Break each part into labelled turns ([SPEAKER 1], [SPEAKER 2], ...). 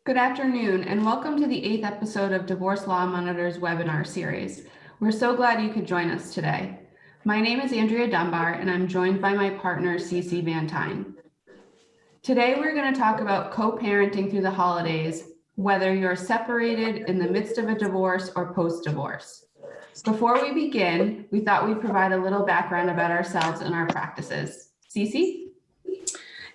[SPEAKER 1] Good afternoon, and welcome to the 8th episode of Divorce Law Monitor's webinar series. We're so glad you could join us today. My name is Andrea Dunbar, and I'm joined by my partner, Cece Van Tine. Today, we're going to talk about co-parenting through the holidays, whether you're separated in the midst of a divorce or post-divorce. Before we begin, we thought we'd provide a little background about ourselves and our practices. Cece?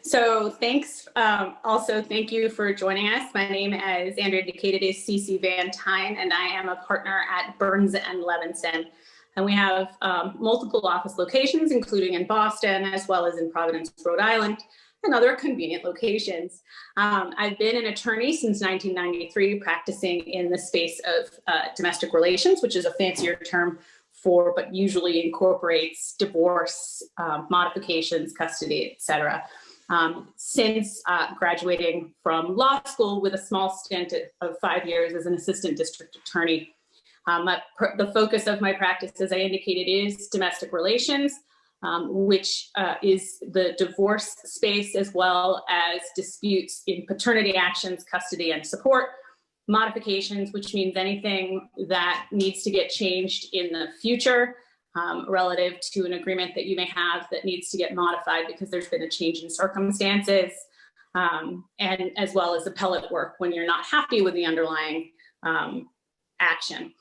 [SPEAKER 2] So thanks. Also, thank you for joining us. My name, as Andrea indicated, is Cece Van Tine, and I am a partner at Burns & Levinson. And we have multiple office locations, including in Boston, as well as in Providence, Rhode Island, and other convenient locations. I've been an attorney since 1993, practicing in the space of domestic relations, which is a fancier term for, but usually incorporates divorce, modifications, custody, et cetera. Since graduating from law school with a small stint of 5 years as an assistant district attorney. The focus of my practice, as I indicated, is domestic relations, which is the divorce space, as well as disputes in paternity actions, custody, and support, modifications, which means anything that needs to get changed in the future, relative to an agreement that you may have that needs to get modified because there's been a change in circumstances, and as well as appellate work when you're not happy with the underlying action.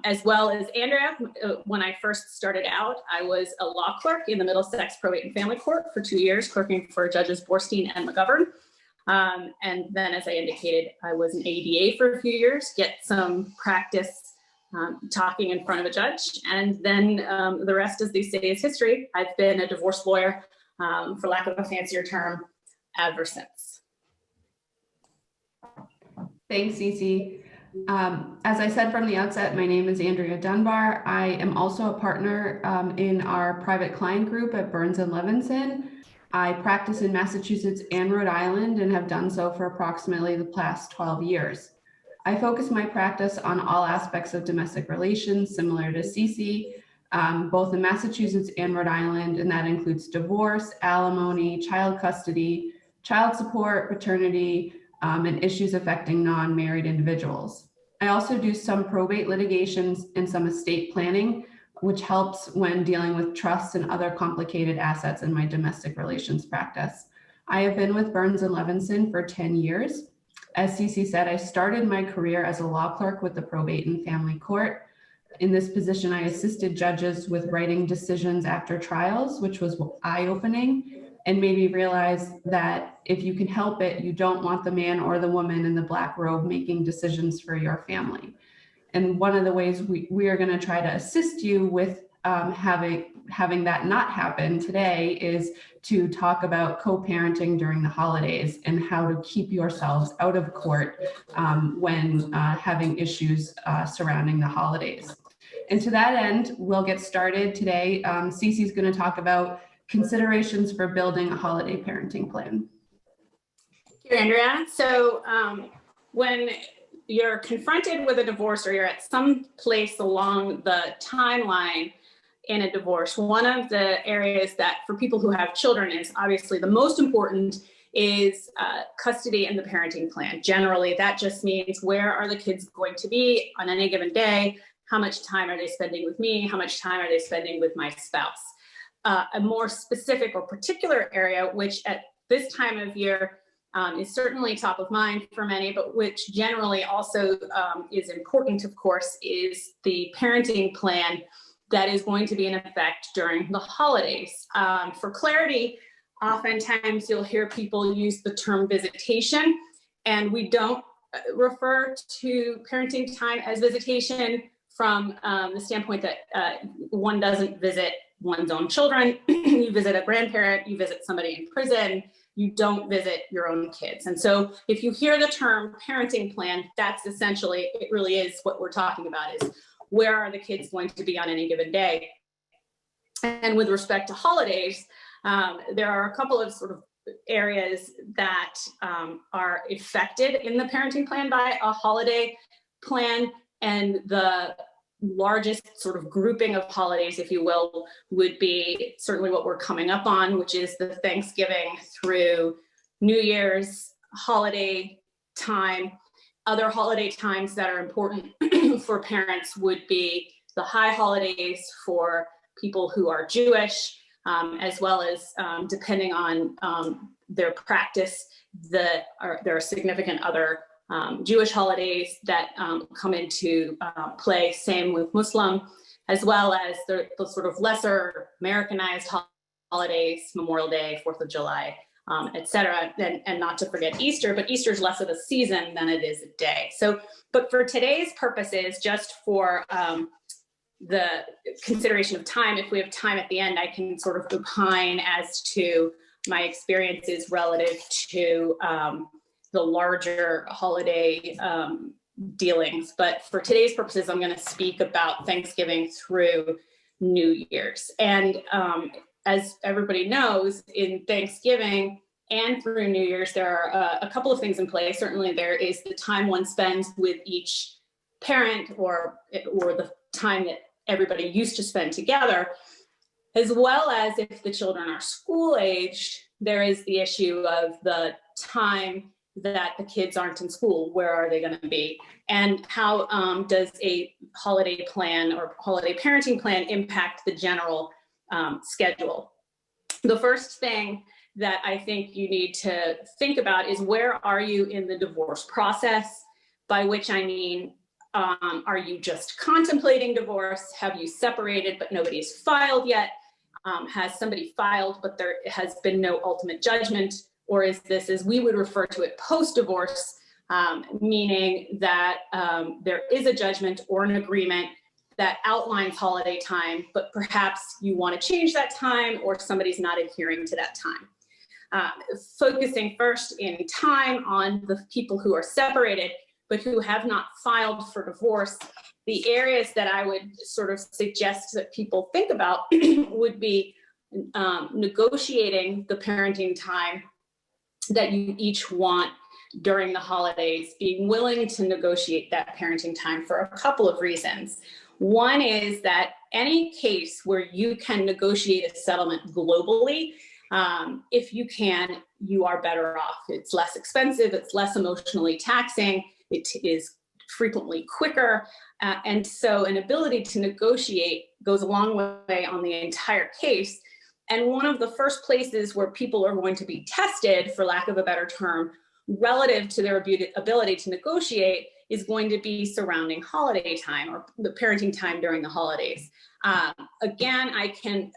[SPEAKER 2] As well as Andrea, when I first started out, I was a law clerk in the Middlesex Probate and Family Court for 2 years, clerking for Judges Borstein and McGovern. And then, as I indicated, I was an ADA for a few years, get some practice talking in front of a judge. And then the rest, as they say, is history. I've been a divorce lawyer, for lack of a fancier term, ever since.
[SPEAKER 1] Thanks, Cece. As I said from the outset, my name is Andrea Dunbar. I am also a partner in our private client group at Burns & Levinson. I practice in Massachusetts and Rhode Island and have done so for approximately the past 12 years. I focus my practice on all aspects of domestic relations, similar to Cece, both in Massachusetts and Rhode Island, and that includes divorce, alimony, child custody, child support, paternity, and issues affecting non-married individuals. I also do some probate litigations and some estate planning, which helps when dealing with trusts and other complicated assets in my domestic relations practice. I have been with Burns & Levinson for 10 years. As Cece said, I started my career as a law clerk with the Probate and Family Court. In this position, I assisted judges with writing decisions after trials, which was eye-opening, and made me realize that if you can help it, you don't want the man or the woman in the black robe making decisions for your family. And one of the ways we are going to try to assist you with having that not happen today is to talk about co-parenting during the holidays and how to keep yourselves out of court when having issues surrounding the holidays. And to that end, we'll get started today. Cece's going to talk about considerations for building a holiday parenting plan.
[SPEAKER 2] Thank you, Andrea. So when you're confronted with a divorce, or you're at some place along the timeline in a divorce, one of the areas that for people who have children is obviously the most important is custody and the parenting plan. Generally, that just means where are the kids going to be on any given day? How much time are they spending with me? How much time are they spending with my spouse? A more specific or particular area, which at this time of year is certainly top of mind for many, but which generally also is important, of course, is the parenting plan that is going to be in effect during the holidays. For clarity, oftentimes you'll hear people use the term visitation, and we don't refer to parenting time as visitation from the standpoint that one doesn't visit one's own children. You visit a grandparent, you visit somebody in prison, you don't visit your own kids. And so if you hear the term parenting plan, that's essentially, it really is what we're talking about, is where are the kids going to be on any given day? And with respect to holidays, there are a couple of sort of areas that are affected in the parenting plan by a holiday plan. And the largest sort of grouping of holidays, if you will, would be certainly what we're coming up on, which is the Thanksgiving through New Year's holiday time. Other holiday times that are important for parents would be the high holidays for people who are Jewish, as well as depending on their practice, there are significant other Jewish holidays that come into play, same with Muslim, as well as the sort of lesser Americanized holidays, Memorial Day, 4th of July, et cetera, and not to forget Easter, but Easter is less of a season than it is a day. So, but for today's purposes, just for the consideration of time, if we have time at the end, I can sort of opine as to my experiences relative to the larger holiday dealings. But for today's purposes, I'm going to speak about Thanksgiving through New Year's. And as everybody knows, in Thanksgiving and through New Year's, there are a couple of things in play. Certainly there is the time one spends with each parent, or the time that everybody used to spend together, as well as if the children are school aged, there is the issue of the time that the kids aren't in school. Where are they going to be? And how does a holiday plan or holiday parenting plan impact the general schedule? The first thing that I think you need to think about is, where are you in the divorce process? By which I mean, are you just contemplating divorce? Have you separated but nobody's filed yet? Has somebody filed but there has been no ultimate judgment? Or is this, as we would refer to it, post-divorce, meaning that there is a judgment or an agreement that outlines holiday time, but perhaps you want to change that time, or somebody's not adhering to that time. Focusing first in time on the people who are separated, but who have not filed for divorce, the areas that I would sort of suggest that people think about would be negotiating the parenting time that you each want during the holidays, being willing to negotiate that parenting time for a couple of reasons. One is that any case where you can negotiate a settlement globally, if you can, you are better off. It's less expensive, it's less emotionally taxing, it is frequently quicker, and so an ability to negotiate goes a long way on the entire case. And one of the first places where people are going to be tested, for lack of a better term, relative to their ability to negotiate is going to be surrounding holiday time, or the parenting time during the holidays. Again, I can,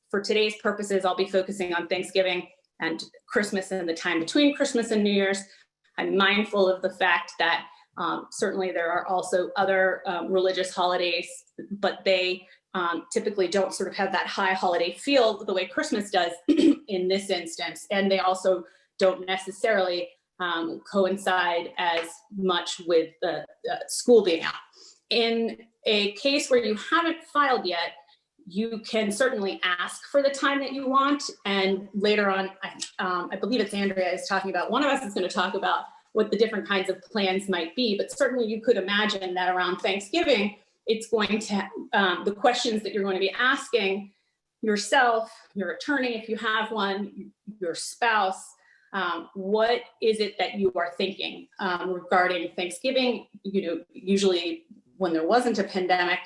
[SPEAKER 2] for today's purposes, I'll be focusing on Thanksgiving and Christmas and the time between Christmas and New Year's. I'm mindful of the fact that certainly there are also other religious holidays, but they typically don't sort of have that high holiday feel the way Christmas does in this instance. And they also don't necessarily coincide as much with the school being out. In a case where you haven't filed yet, you can certainly ask for the time that you want. And later on, I believe it's Andrea is talking about, one of us is going to talk about what the different kinds of plans might be. But certainly you could imagine that around Thanksgiving, it's going to, the questions that you're going to be asking yourself, your attorney, if you have one, your spouse, what is it that you are thinking regarding Thanksgiving? You know, usually when there wasn't a pandemic,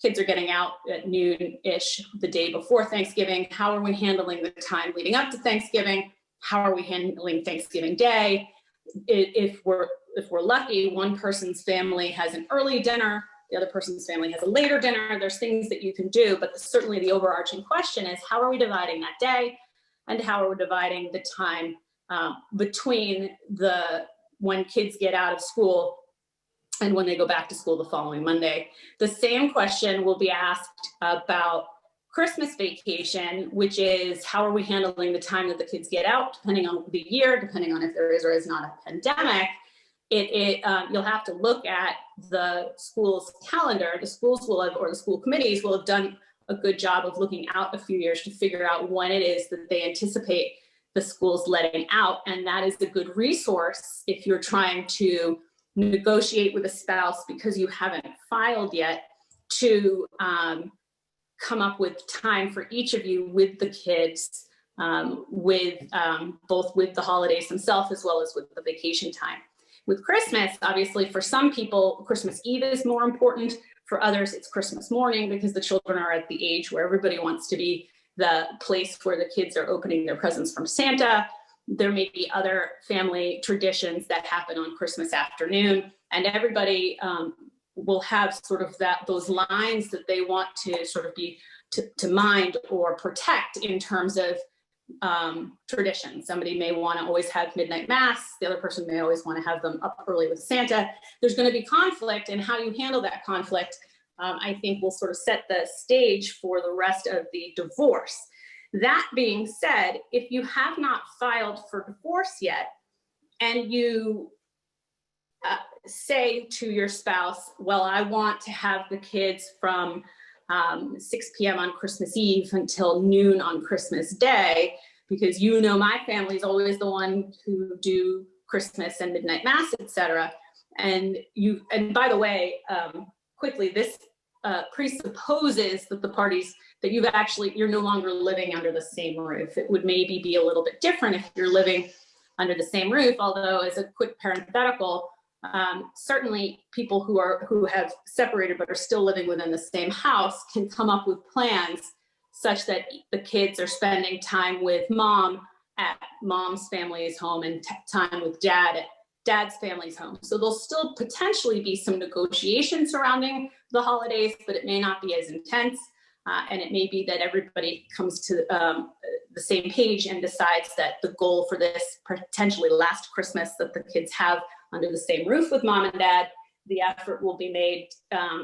[SPEAKER 2] kids are getting out at noon-ish the day before Thanksgiving. How are we handling the time leading up to Thanksgiving? How are we handling Thanksgiving Day? If we're lucky, one person's family has an early dinner, the other person's family has a later dinner. There's things that you can do, but certainly the overarching question is, how are we dividing that day? And how are we dividing the time between when kids get out of school and when they go back to school the following Monday? The same question will be asked about Christmas vacation, which is, how are we handling the time that the kids get out, depending on the year, depending on if there is or is not a pandemic. You'll have to look at the school's calendar. The schools will have, or the school committees will have done a good job of looking out a few years to figure out when it is that they anticipate the schools letting out. And that is a good resource if you're trying to negotiate with a spouse because you haven't filed yet, to come up with time for each of you with the kids both with the holidays themselves as well as with the vacation time. With Christmas, obviously for some people, Christmas Eve is more important. For others, it's Christmas morning because the children are at the age where everybody wants to be the place where the kids are opening their presents from Santa. There may be other family traditions that happen on Christmas afternoon, and everybody will have sort of those lines that they want to sort of be to mind or protect in terms of tradition. Somebody may want to always have midnight mass. The other person may always want to have them up early with Santa. There's going to be conflict, and how you handle that conflict, I think, will sort of set the stage for the rest of the divorce. That being said, if you have not filed for divorce yet, and you say to your spouse, well, I want to have the kids from 6 p.m. on Christmas Eve until noon on Christmas Day, because my family is always the one who do Christmas and midnight mass, etc. And by the way, quickly, this presupposes that the parties that you're no longer living under the same roof. It would maybe be a little bit different if you're living under the same roof, although as a quick parenthetical, certainly people who have separated but are still living within the same house can come up with plans such that the kids are spending time with mom at mom's family's home and time with dad at dad's family's home. So there'll still potentially be some negotiation surrounding the holidays, but it may not be as intense. And it may be that everybody comes to the same page and decides that the goal for this potentially last Christmas that the kids have under the same roof with mom and dad, the effort will be made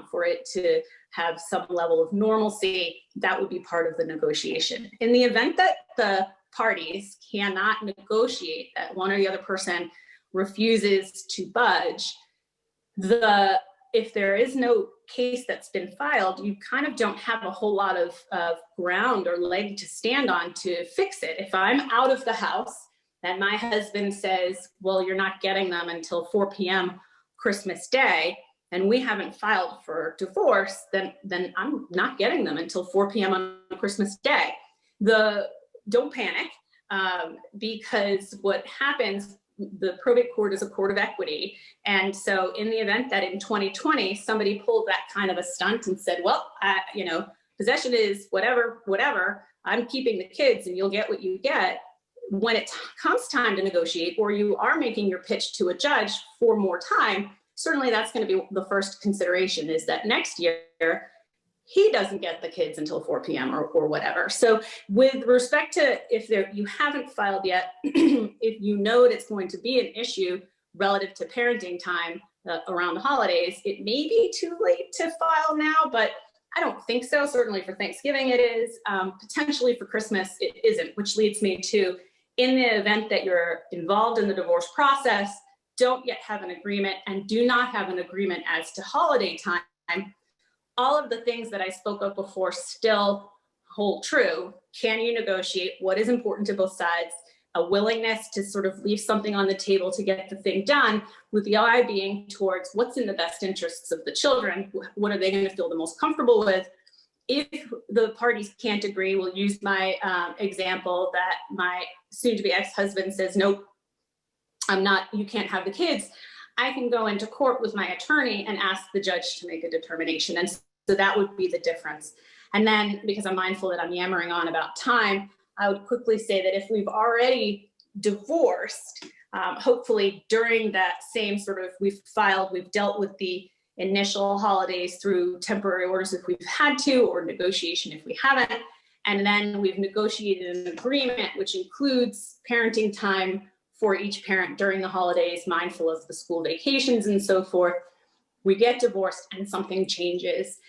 [SPEAKER 2] for it to have some level of normalcy. That would be part of the negotiation. In the event that the parties cannot negotiate, that one or the other person refuses to budge, if there is no case that's been filed, you kind of don't have a whole lot of ground or leg to stand on to fix it. If I'm out of the house and my husband says, well, you're not getting them until 4 p.m. Christmas Day, and we haven't filed for divorce, then I'm not getting them until 4 p.m. on Christmas Day. Don't panic, because what happens, the probate court is a court of equity. And so in the event that in 2020, somebody pulled that kind of a stunt and said, well, possession is whatever, I'm keeping the kids and you'll get what you get. When it comes time to negotiate, or you are making your pitch to a judge for more time, certainly that's going to be the first consideration, is that next year he doesn't get the kids until 4 p.m. or whatever. So with respect to you haven't filed yet, if you know it's going to be an issue relative to parenting time around the holidays, it may be too late to file now, but I don't think so. Certainly for Thanksgiving it is. Potentially for Christmas it isn't, which leads me to, in the event that you're involved in the divorce process, don't yet have an agreement, and do not have an agreement as to holiday time, all of the things that I spoke of before still hold true. Can you negotiate what is important to both sides? A willingness to sort of leave something on the table to get the thing done, with the eye being towards what's in the best interests of the children. What are they going to feel the most comfortable with? If the parties can't agree, we'll use my example that my soon-to-be ex-husband says, nope, you can't have the kids. I can go into court with my attorney and ask the judge to make a determination. And so that would be the difference. And then, because I'm mindful that I'm yammering on about time, I would quickly say that if we've already divorced, hopefully during that same sort of, we've dealt with the initial holidays through temporary orders if we've had to, or negotiation if we haven't. And then we've negotiated an agreement which includes parenting time for each parent during the holidays, mindful of the school vacations and so forth. We get divorced and something changes.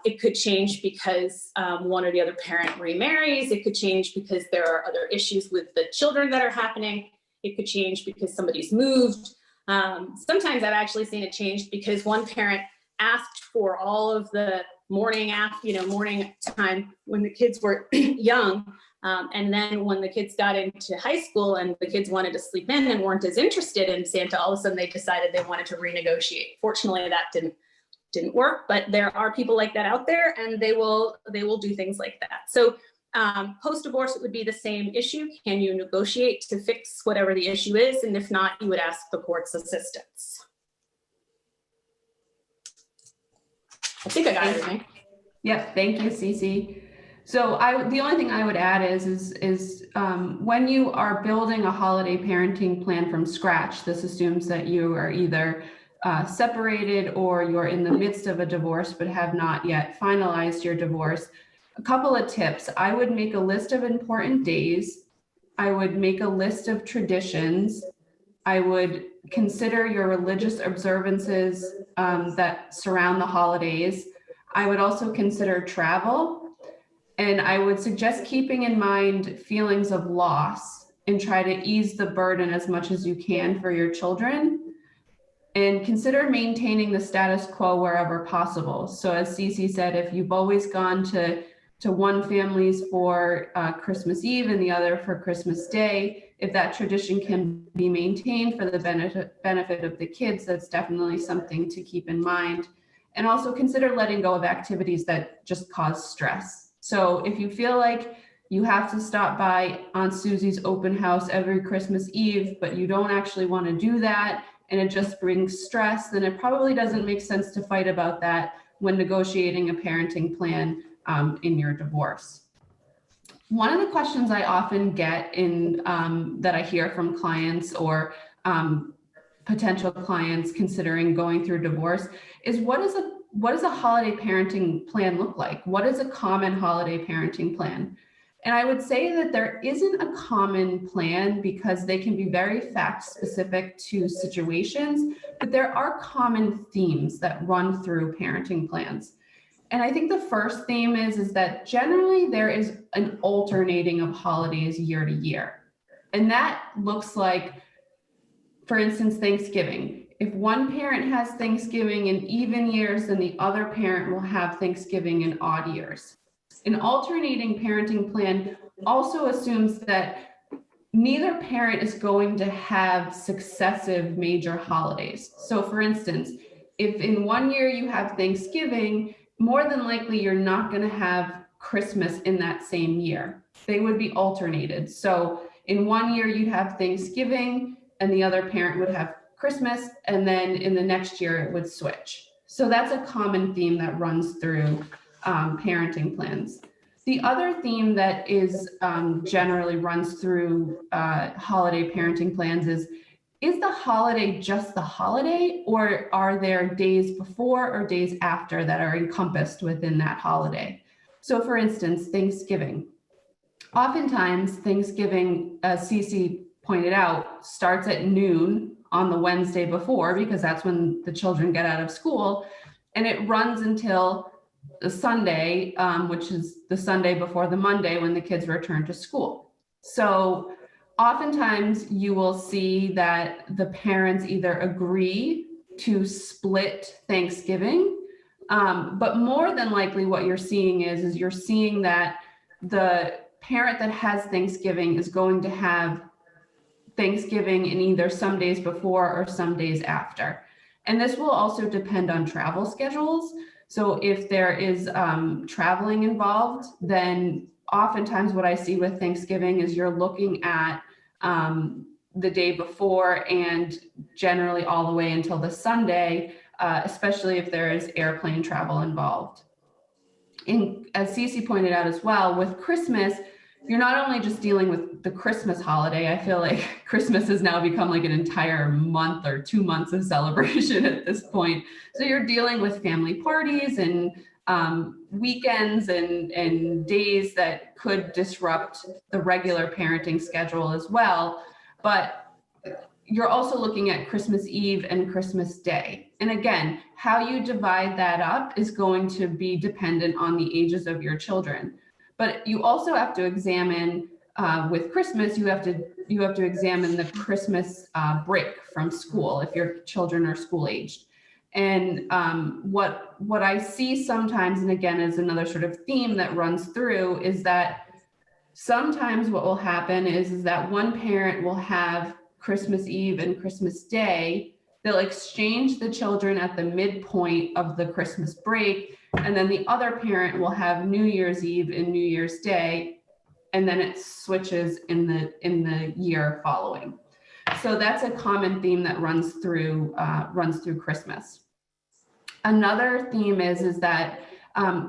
[SPEAKER 2] It could change because one or the other parent remarries. It could change because there are other issues with the children that are happening. It could change because somebody's moved. Sometimes I've actually seen it change because one parent asked for all of the morning time when the kids were young. And then when the kids got into high school and the kids wanted to sleep in and weren't as interested in Santa, all of a sudden they decided they wanted to renegotiate. Fortunately, that didn't work, but there are people like that out there, and they will do things like that. So Post-divorce, it would be the same issue. Can you negotiate to fix whatever the issue is? And if not, you would ask the court's assistance. I think I got everything.
[SPEAKER 1] Yep, thank you, Cece. So the only thing I would add is when you are building a holiday parenting plan from scratch, this assumes that you are either separated or you're in the midst of a divorce but have not yet finalized your divorce. A couple of tips. I would make a list of important days. I would make a list of traditions. I would consider your religious observances that surround the holidays. I would also consider travel. And I would suggest keeping in mind feelings of loss and try to ease the burden as much as you can for your children. And consider maintaining the status quo wherever possible. So as Cece said, if you've always gone to one family's for Christmas Eve and the other for Christmas Day, if that tradition can be maintained for the benefit of the kids, that's definitely something to keep in mind. And also consider letting go of activities that just cause stress. So if you feel like you have to stop by Aunt Susie's open house every Christmas Eve, but you don't actually want to do that, and it just brings stress, then it probably doesn't make sense to fight about that when negotiating a parenting plan in your divorce. One of the questions I often get that I hear from clients or potential clients considering going through divorce is what does a holiday parenting plan look like? What is a common holiday parenting plan? And I would say that there isn't a common plan because they can be very fact specific to situations, but there are common themes that run through parenting plans. And I think the first theme is that generally there is an alternating of holidays year to year. And that looks like, for instance, Thanksgiving. If one parent has Thanksgiving in even years, then the other parent will have Thanksgiving in odd years. An alternating parenting plan also assumes that neither parent is going to have successive major holidays. So for instance, if in one year you have Thanksgiving, more than likely you're not going to have Christmas in that same year. They would be alternated. So in one year you'd have Thanksgiving and the other parent would have Christmas, and then in the next year it would switch. So that's a common theme that runs through parenting plans. The other theme that is generally runs through holiday parenting plans is the holiday just the holiday, or are there days before or days after that are encompassed within that holiday? So for instance, Thanksgiving. Oftentimes Thanksgiving, as Cece pointed out, starts at noon on the Wednesday before, because that's when the children get out of school, and it runs until the Sunday, which is the Sunday before the Monday when the kids return to school. So oftentimes you will see that the parents either agree to split Thanksgiving, but more than likely what you're seeing is you're seeing that the parent that has Thanksgiving is going to have Thanksgiving in either some days before or some days after. And this will also depend on travel schedules. So if there is traveling involved, then oftentimes what I see with Thanksgiving is you're looking at the day before and generally all the way until the Sunday, especially if there is airplane travel involved. And as Cece pointed out as well, with Christmas, you're not only just dealing with the Christmas holiday. I feel like Christmas has now become like an entire month or 2 months of celebration at this point. So you're dealing with family parties and weekends and days that could disrupt the regular parenting schedule as well. But you're also looking at Christmas Eve and Christmas Day. And again, how you divide that up is going to be dependent on the ages of your children. But you also have to examine with Christmas, you have to examine the Christmas break from school if your children are school aged. And what I see sometimes, and again, is another sort of theme that runs through, is that sometimes what will happen is that one parent will have Christmas Eve and Christmas Day. They'll exchange the children at the midpoint of the Christmas break, and then the other parent will have New Year's Eve and New Year's Day, and then it switches in the year following. So that's a common theme that runs through Christmas. Another theme is that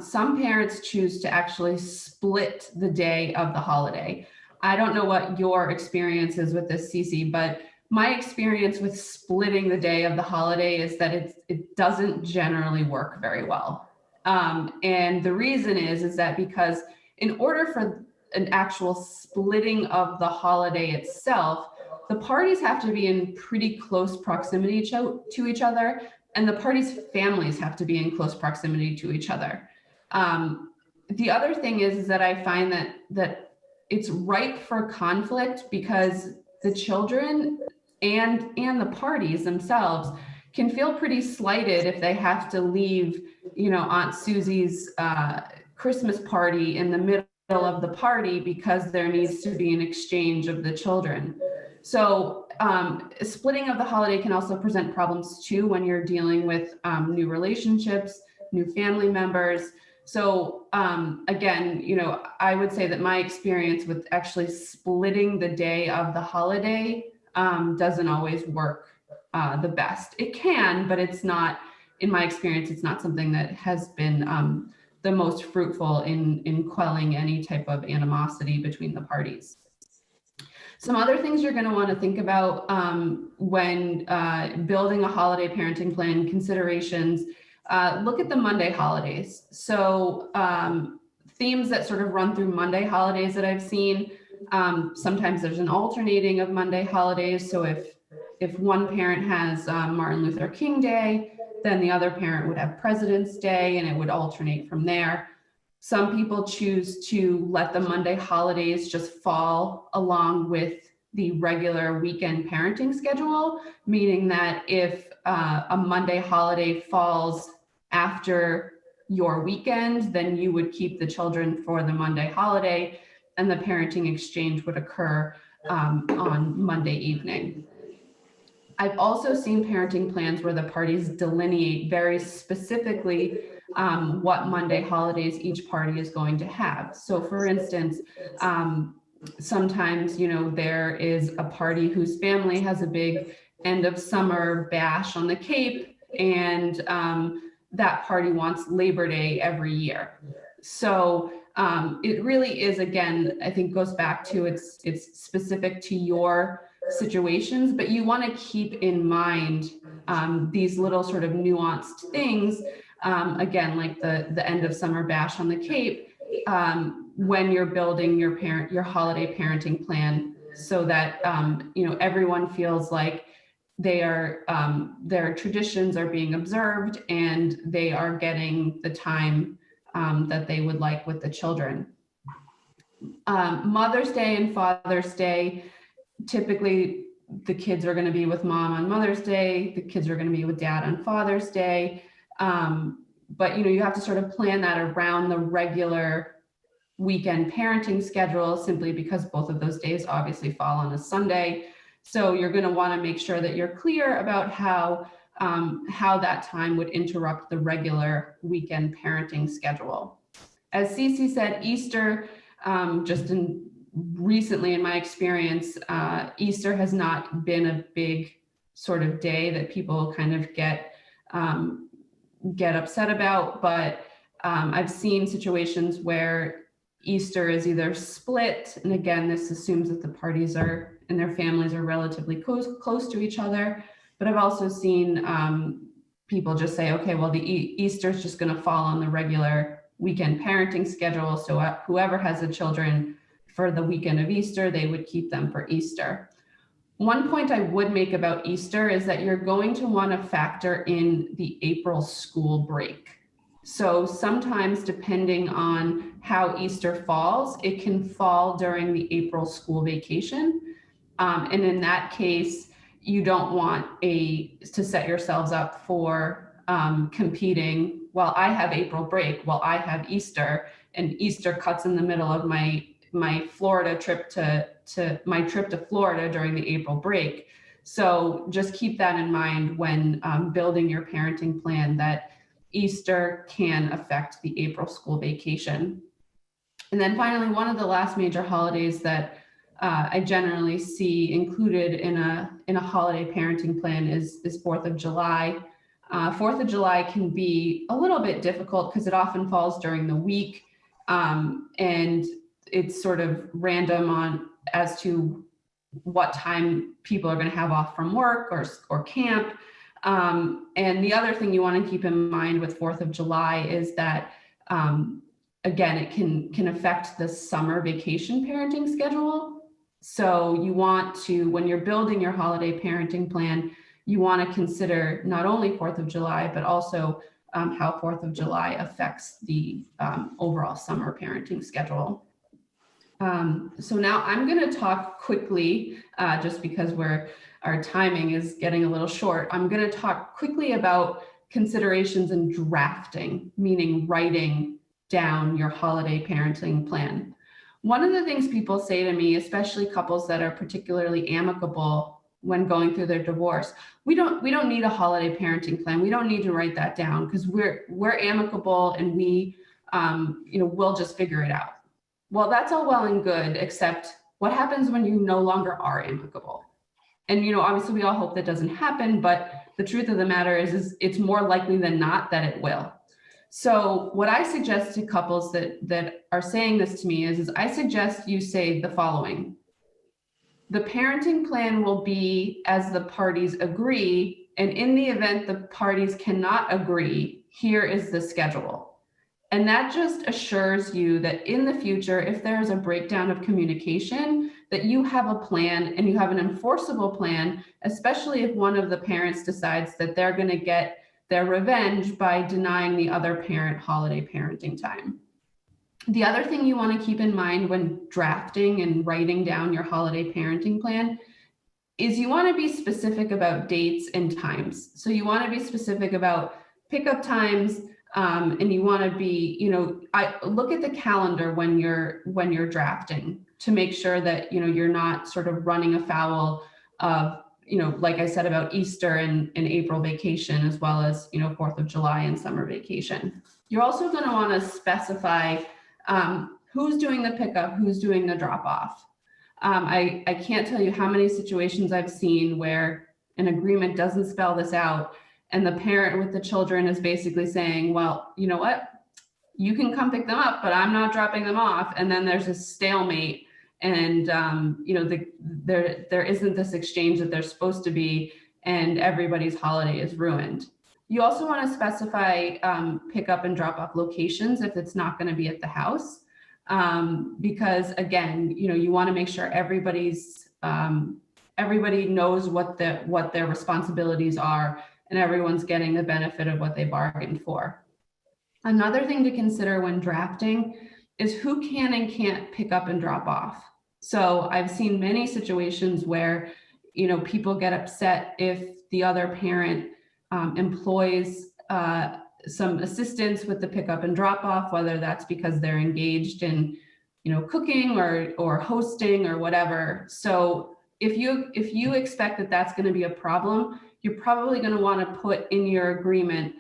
[SPEAKER 1] some parents choose to actually split the day of the holiday. I don't know what your experience is with this, Cece, but my experience with splitting the day of the holiday is that it doesn't generally work very well. And the reason is that because in order for an actual splitting of the holiday itself, the parties have to be in pretty close proximity to each other, and the parties' families have to be in close proximity to each other. The other thing is that I find that it's ripe for conflict because the children and the parties themselves can feel pretty slighted if they have to leave, Aunt Susie's Christmas party in the middle of the party because there needs to be an exchange of the children. So splitting of the holiday can also present problems too when you're dealing with new relationships, new family members. So again, I would say that my experience with actually splitting the day of the holiday doesn't always work the best. It can, but it's not, in my experience, it's not something that has been the most fruitful in quelling any type of animosity between the parties. Some other things you're going to want to think about when building a holiday parenting plan considerations, look at the Monday holidays. So themes that sort of run through Monday holidays that I've seen, sometimes there's an alternating of Monday holidays. So if one parent has Martin Luther King Day, then the other parent would have President's Day, and it would alternate from there. Some people choose to let the Monday holidays just fall along with the regular weekend parenting schedule, meaning that if a Monday holiday falls after your weekend, then you would keep the children for the Monday holiday, and the parenting exchange would occur on Monday evening. I've also seen parenting plans where the parties delineate very specifically what Monday holidays each party is going to have. So for instance, sometimes, there is a party whose family has a big end of summer bash on the Cape, and that party wants Labor Day every year. So it really is, again, I think goes back to it's specific to your situations, but you want to keep in mind these little sort of nuanced things, again, like the end of summer bash on the Cape, when you're building your holiday parenting plan, so that everyone feels like their traditions are being observed and they are getting the time that they would like with the children. Mother's Day and Father's Day, typically the kids are going to be with mom on Mother's Day, the kids are going to be with dad on Father's Day. But you have to sort of plan that around the regular weekend parenting schedule, simply because both of those days obviously fall on a Sunday. So you're going to want to make sure that you're clear about how that time would interrupt the regular weekend parenting schedule. As Cece said, Easter, recently in my experience, Easter has not been a big sort of day that people kind of get upset about, but I've seen situations where Easter is either split, and again, this assumes that the parties and their families are relatively close to each other, but I've also seen people just say, okay, well, the Easter is just going to fall on the regular weekend parenting schedule, so whoever has the children for the weekend of Easter, they would keep them for Easter. One point I would make about Easter is that you're going to want to factor in the April school break. So sometimes, depending on how Easter falls, it can fall during the April school vacation. And in that case, you don't want to set yourselves up for competing. Well, I have April break, well, I have Easter, and Easter cuts in the middle of my Florida trip to Florida during the April break. So just keep that in mind when building your parenting plan, that Easter can affect the April school vacation. And then finally, one of the last major holidays that I generally see included in a holiday parenting plan is 4th of July. 4th of July can be a little bit difficult because it often falls during the week, and it's sort of random as to what time people are going to have off from work or camp. And the other thing you want to keep in mind with 4th of July is that, again, it can affect the summer vacation parenting schedule. So you want to, when you're building your holiday parenting plan, you want to consider not only 4th of July, but also how 4th of July affects the overall summer parenting schedule. So now I'm going to talk quickly, just because our timing is getting a little short. I'm going to talk quickly about considerations in drafting, meaning writing down your holiday parenting plan. One of the things people say to me, especially couples that are particularly amicable when going through their divorce, we don't need a holiday parenting plan. We don't need to write that down because we're amicable and we we'll just figure it out. Well, that's all well and good, except what happens when you no longer are amicable? And obviously we all hope that doesn't happen, but the truth of the matter is it's more likely than not that it will. So what I suggest to couples that are saying this to me is I suggest you say the following. The parenting plan will be as the parties agree, and in the event the parties cannot agree, here is the schedule. And that just assures you that in the future, if there is a breakdown of communication, that you have a plan and you have an enforceable plan, especially if one of the parents decides that they're going to get their revenge by denying the other parent holiday parenting time. The other thing you want to keep in mind when drafting and writing down your holiday parenting plan is you want to be specific about dates and times. So you want to be specific about pickup times, and you want to be, I look at the calendar when you're drafting to make sure that, you're not sort of running afoul of, like I said about Easter and April vacation, as well as, 4th of July and summer vacation. You're also going to want to specify who's doing the pickup, who's doing the drop off. I can't tell you how many situations I've seen where an agreement doesn't spell this out, and the parent with the children is basically saying, well, you know what, you can come pick them up, but I'm not dropping them off. And then there's a stalemate, and there isn't this exchange that there's supposed to be, and everybody's holiday is ruined. You also want to specify pickup and drop off locations if it's not going to be at the house, because again, you want to make sure everybody knows what their responsibilities are, and everyone's getting the benefit of what they bargained for. Another thing to consider when drafting is who can and can't pick up and drop off. So I've seen many situations where, people get upset if the other parent employs some assistance with the pickup and drop off, whether that's because they're engaged in, cooking or hosting or whatever. So if you expect that that's going to be a problem, you're probably going to want to put in your agreement,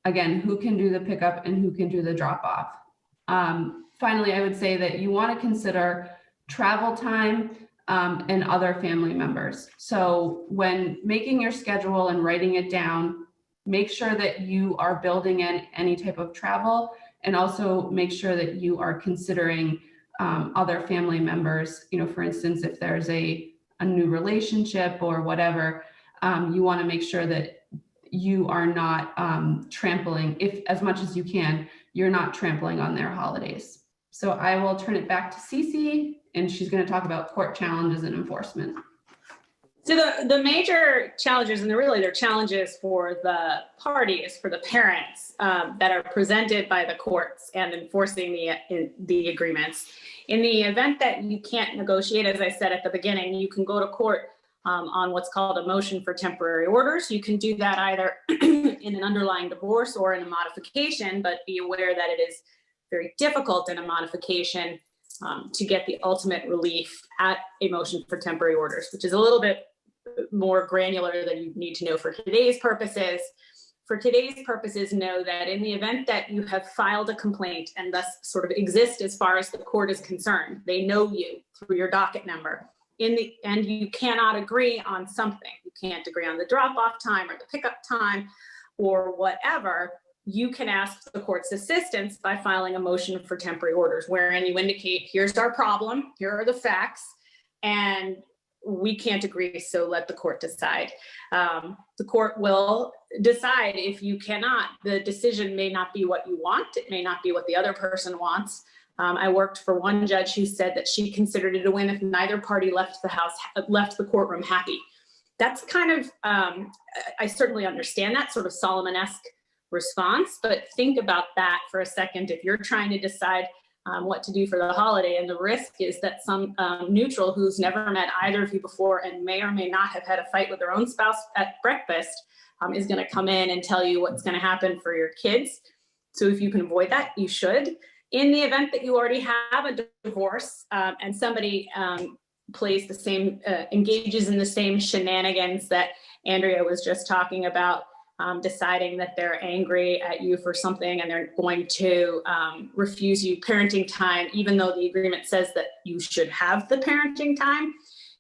[SPEAKER 1] again, who can do the pickup and who can do the drop off. Finally, I would say that you want to consider travel time and other family members. So when making your schedule and writing it down, make sure that you are building in any type of travel, and also make sure that you are considering other family members. For instance, if there's a new relationship or whatever, you want to make sure that you are not trampling, if as much as you can, you're not trampling on their holidays. So I will turn it back to Cece, and she's going to talk about court challenges and enforcement.
[SPEAKER 2] So the major challenges, and they're challenges for the parties, for the parents that are presented by the courts and enforcing the agreements. In the event that you can't negotiate, as I said at the beginning, you can go to court on what's called a motion for temporary orders. You can do that either in an underlying divorce or in a modification, but be aware that it is very difficult in a modification to get the ultimate relief at a motion for temporary orders, which is a little bit more granular than you need to know for today's purposes. for today's purposes, know that in the event that you have filed a complaint and thus sort of exist as far as the court is concerned, they know you through your docket number, and you cannot agree on something. You can't agree on the drop-off time or the pickup time or whatever, you can ask the court's assistance by filing a motion for temporary orders, wherein you indicate, here's our problem, here are the facts, and we can't agree, so let the court decide. The court will decide if you cannot. The decision may not be what you want. It may not be what the other person wants. I worked for one judge who said that she considered it a win if neither party left the courtroom happy. That's kind of, I certainly understand that sort of Solomon-esque response, but think about that for a second. If you're trying to decide what to do for the holiday, and the risk is that some neutral who's never met either of you before and may or may not have had a fight with their own spouse at breakfast is going to come in and tell you what's going to happen for your kids. So if you can avoid that, you should. In the event that you already have a divorce and somebody plays the same, engages in the same shenanigans that Andrea was just talking about, deciding that they're angry at you for something and they're going to refuse you parenting time, even though the agreement says that you should have the parenting time,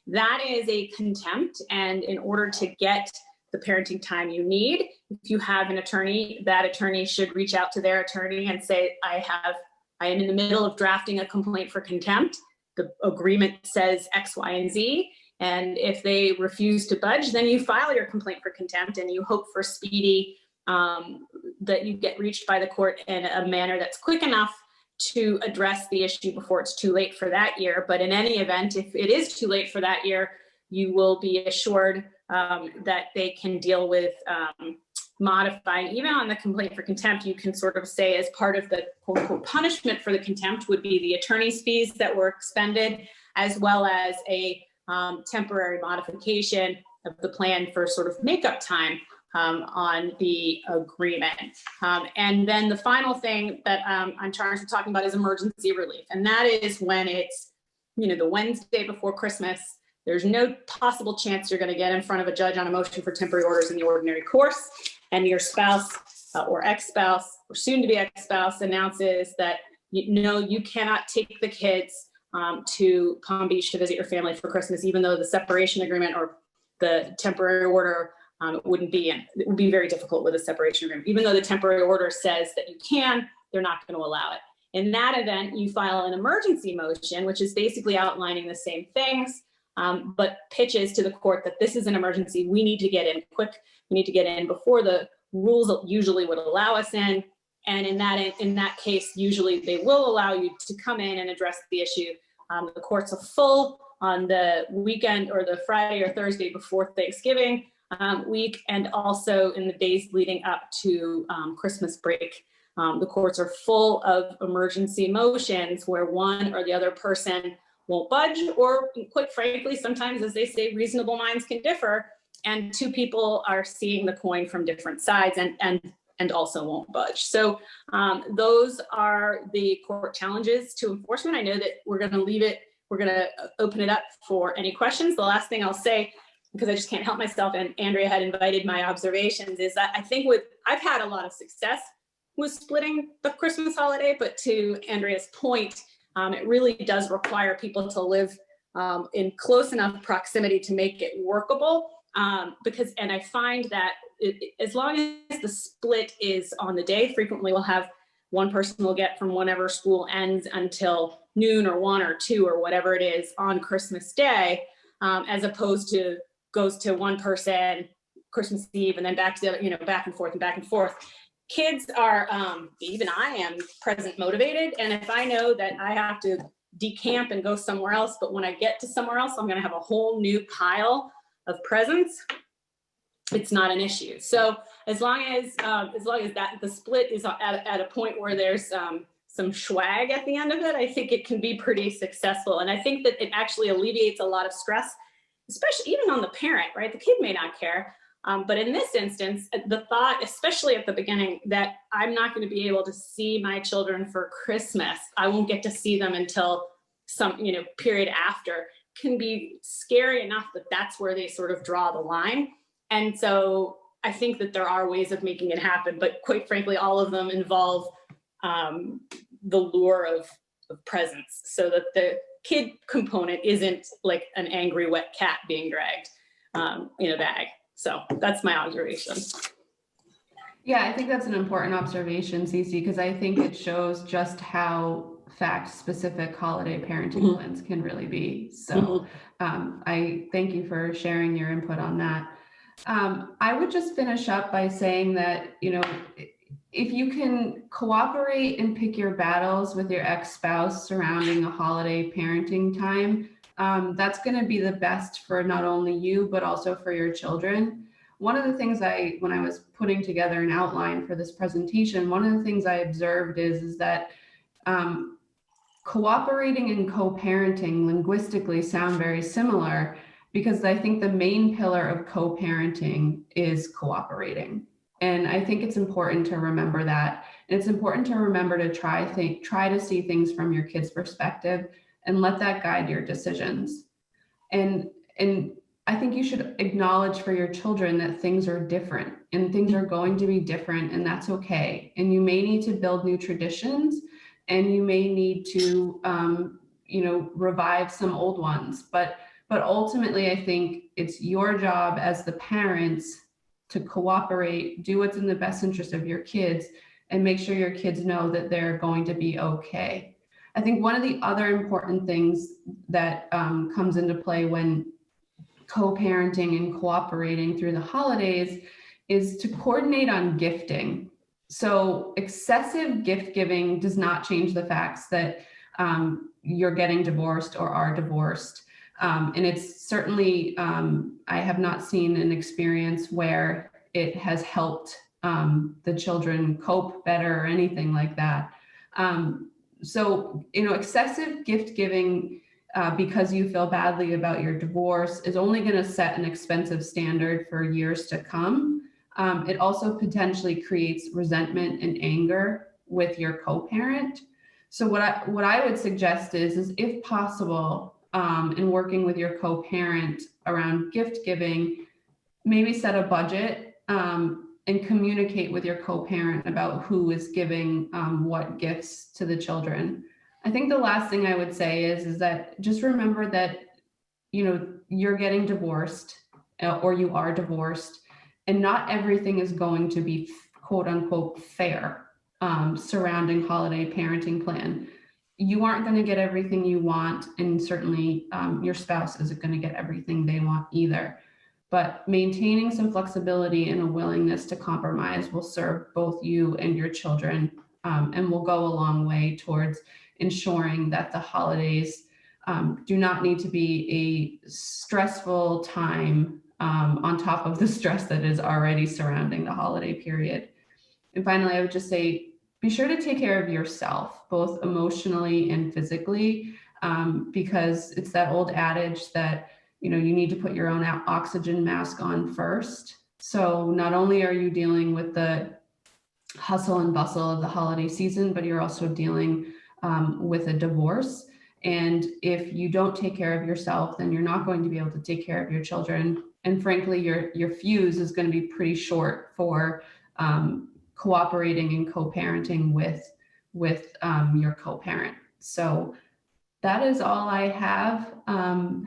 [SPEAKER 2] that is a contempt. And in order to get the parenting time you need, if you have an attorney, that attorney should reach out to their attorney and say, I am in the middle of drafting a complaint for contempt. The agreement says X, Y, and Z. And if they refuse to budge, then you file your complaint for contempt and you hope for speedy, that you get reached by the court in a manner that's quick enough to address the issue before it's too late for that year. But in any event, if it is too late for that year, you will be assured that they can deal with modifying. Even on the complaint for contempt, you can sort of say as part of the quote unquote punishment for the contempt would be the attorney's fees that were expended, as well as a temporary modification of the plan for sort of makeup time on the agreement. And then the final thing that I'm charged with talking about is emergency relief. And that is when it's, the Wednesday before Christmas, there's no possible chance you're going to get in front of a judge on a motion for temporary orders in the ordinary course, and your spouse or ex-spouse or soon-to-be ex-spouse announces that, you cannot take the kids to Palm Beach to visit your family for Christmas, even though the separation agreement or the temporary order it would be very difficult with a separation agreement. Even though the temporary order says that you can, they're not going to allow it. In that event, you file an emergency motion, which is basically outlining the same things, but pitches to the court that this is an emergency. We need to get in quick. We need to get in before the rules usually would allow us in. And in that case, usually they will allow you to come in and address the issue. The courts are full on the weekend or the Friday or Thursday before Thanksgiving week, and also in the days leading up to Christmas break. The courts are full of emergency motions where one or the other person won't budge, or quite frankly, sometimes, as they say, reasonable minds can differ, and two people are seeing the coin from different sides and also won't budge. So those are the court challenges to enforcement. I know that we're going to open it up for any questions. The last thing I'll say, because I just can't help myself, and Andrea had invited my observations, is that I think I've had a lot of success with splitting the Christmas holiday, but to Andrea's point, it really does require people to live in close enough proximity to make it workable. And I find that as long as the split is on the day, frequently we'll have one person will get from whenever school ends until noon or 1 or 2 or whatever it is on Christmas Day, as opposed to goes to one person Christmas Eve and then back to the other, back and forth and back and forth. Kids are, even I am present motivated. And if I know that I have to decamp and go somewhere else, but when I get to somewhere else, I'm going to have a whole new pile of presents, it's not an issue. So as long as that the split is at a point where there's some swag at the end of it, I think it can be pretty successful. And I think that it actually alleviates a lot of stress, especially even on the parent, right? The kid may not care. But in this instance, the thought, especially at the beginning, that I'm not going to be able to see my children for Christmas, I won't get to see them until some, period after, can be scary enough that that's where they sort of draw the line. And so I think that there are ways of making it happen, but quite frankly, all of them involve the lure of presents, so that the kid component isn't like an angry wet cat being dragged in a bag. So that's my observation.
[SPEAKER 1] Yeah, I think that's an important observation, Cece, because I think it shows just how fact-specific holiday parenting plans can really be. So I thank you for sharing your input on that. I would just finish up by saying that, you know, if you can cooperate and pick your battles with your ex-spouse surrounding a holiday parenting time, that's going to be the best for not only you, but also for your children. One of the things when I was putting together an outline for this presentation, one of the things I observed is that cooperating and co-parenting linguistically sound very similar, because I think the main pillar of co-parenting is cooperating. And I think it's important to remember that. And it's important to remember to try to see things from your kid's perspective and let that guide your decisions. And I think you should acknowledge for your children that things are different and things are going to be different, and that's okay. And you may need to build new traditions, and you may need to, revive some old ones. But ultimately, I think it's your job as the parents to cooperate, do what's in the best interest of your kids, and make sure your kids know that they're going to be okay. I think one of the other important things that comes into play when co-parenting and cooperating through the holidays is to coordinate on gifting. So excessive gift giving does not change the facts that you're getting divorced or are divorced. And it's certainly, I have not seen an experience where it has helped the children cope better or anything like that. So, excessive gift giving because you feel badly about your divorce is only going to set an expensive standard for years to come. It also potentially creates resentment and anger with your co-parent. So what I would suggest is if possible, in working with your co-parent around gift giving, maybe set a budget and communicate with your co-parent about who is giving what gifts to the children. I think the last thing I would say is that just remember that, you're getting divorced or you are divorced, and not everything is going to be quote unquote fair surrounding holiday parenting plan. You aren't going to get everything you want, and certainly your spouse isn't going to get everything they want either. But maintaining some flexibility and a willingness to compromise will serve both you and your children, and will go a long way towards ensuring that the holidays do not need to be a stressful time on top of the stress that is already surrounding the holiday period. And finally, I would just say, be sure to take care of yourself, both emotionally and physically, because it's that old adage that, you need to put your own oxygen mask on first. So not only are you dealing with the hustle and bustle of the holiday season, but you're also dealing with a divorce. And if you don't take care of yourself, then you're not going to be able to take care of your children. And frankly, your fuse is going to be pretty short for cooperating and co-parenting with your co-parent. So that is all I have.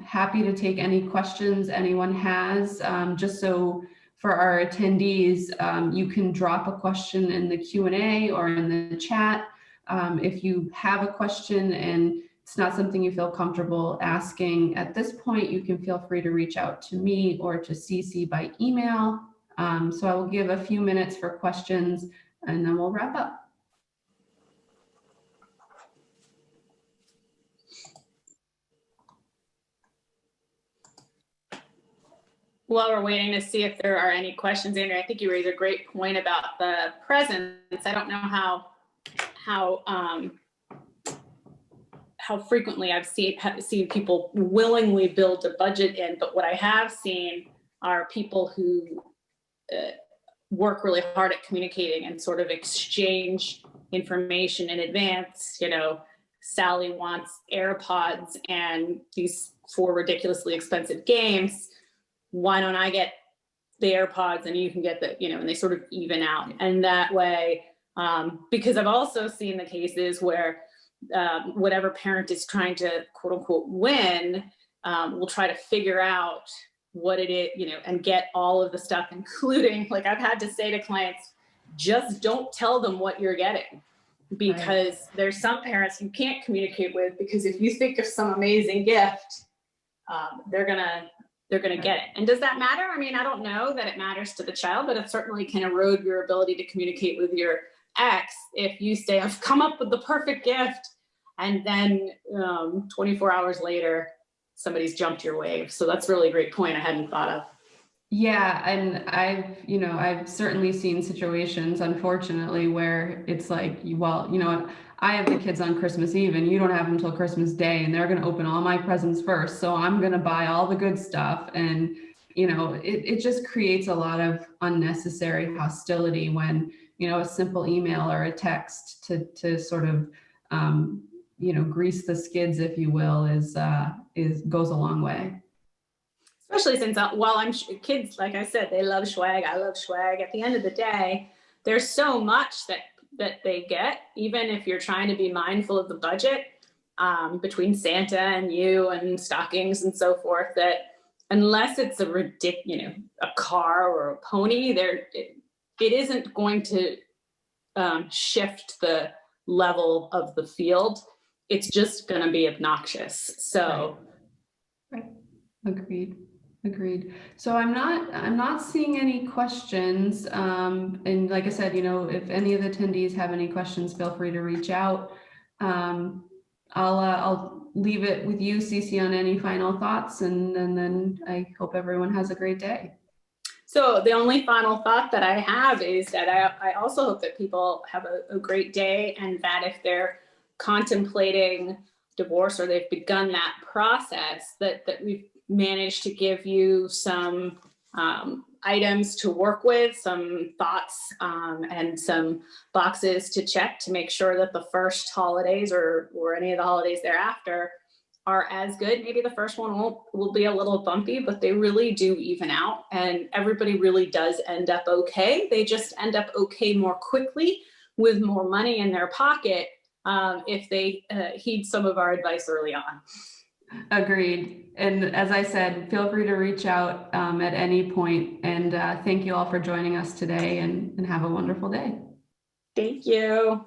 [SPEAKER 1] Happy to take any questions anyone has. Just so for our attendees, you can drop a question in the Q&A or in the chat. If you have a question and it's not something you feel comfortable asking at this point, you can feel free to reach out to me or to Cece by email. So I will give a few minutes for questions and then we'll wrap up.
[SPEAKER 2] While we're waiting to see if there are any questions, Andrea, I think you raised a great point about the presents. I don't know how frequently I've seen people willingly build a budget in, but what I have seen are people who work really hard at communicating and sort of exchange information in advance. Sally wants AirPods and these 4 ridiculously expensive games. Why don't I get the AirPods and you can get the, and they sort of even out. And that way, because I've also seen the cases where whatever parent is trying to quote unquote win, will try to figure out what it is, and get all of the stuff, including, like, I've had to say to clients, just don't tell them what you're getting, because there's some parents you can't communicate with, because if you think of some amazing gift, they're gonna get it. And does that matter? I mean, I don't know that it matters to the child, but it certainly can erode your ability to communicate with your ex if you say, I've come up with the perfect gift, and then 24 hours later, somebody's jumped your wave. So that's really a great point I hadn't thought of.
[SPEAKER 1] Yeah, and I've certainly seen situations, unfortunately, where it's like, well, I have the kids on Christmas Eve and you don't have them until Christmas Day, and they're going to open all my presents first. So I'm going to buy all the good stuff. And, it just creates a lot of unnecessary hostility when, a simple email or a text to sort of, grease the skids, if you will, goes a long way.
[SPEAKER 2] Especially since while kids, like I said, they love swag. I love swag. At the end of the day, there's so much that they get, even if you're trying to be mindful of the budget, between Santa and you and stockings and so forth, that unless it's a car or a pony, it isn't going to shift the level of the field. It's just going to be obnoxious. So,
[SPEAKER 1] right. Agreed. So I'm not seeing any questions. And like I said, if any of the attendees have any questions, feel free to reach out. I'll leave it with you, Cece, on any final thoughts, and then I hope everyone has a great day.
[SPEAKER 2] So the only final thought that I have is that I also hope that people have a great day, and that if they're contemplating divorce or they've begun that process, that we've managed to give you some items to work with, some thoughts, and some boxes to check to make sure that the first holidays or any of the holidays thereafter are as good. Maybe the first one will be a little bumpy, but they really do even out, and everybody really does end up okay. They just end up okay more quickly with more money in their pocket if they heed some of our advice early on.
[SPEAKER 1] Agreed. And as I said, feel free to reach out at any point. And thank you all for joining us today, and have a wonderful day.
[SPEAKER 2] Thank you.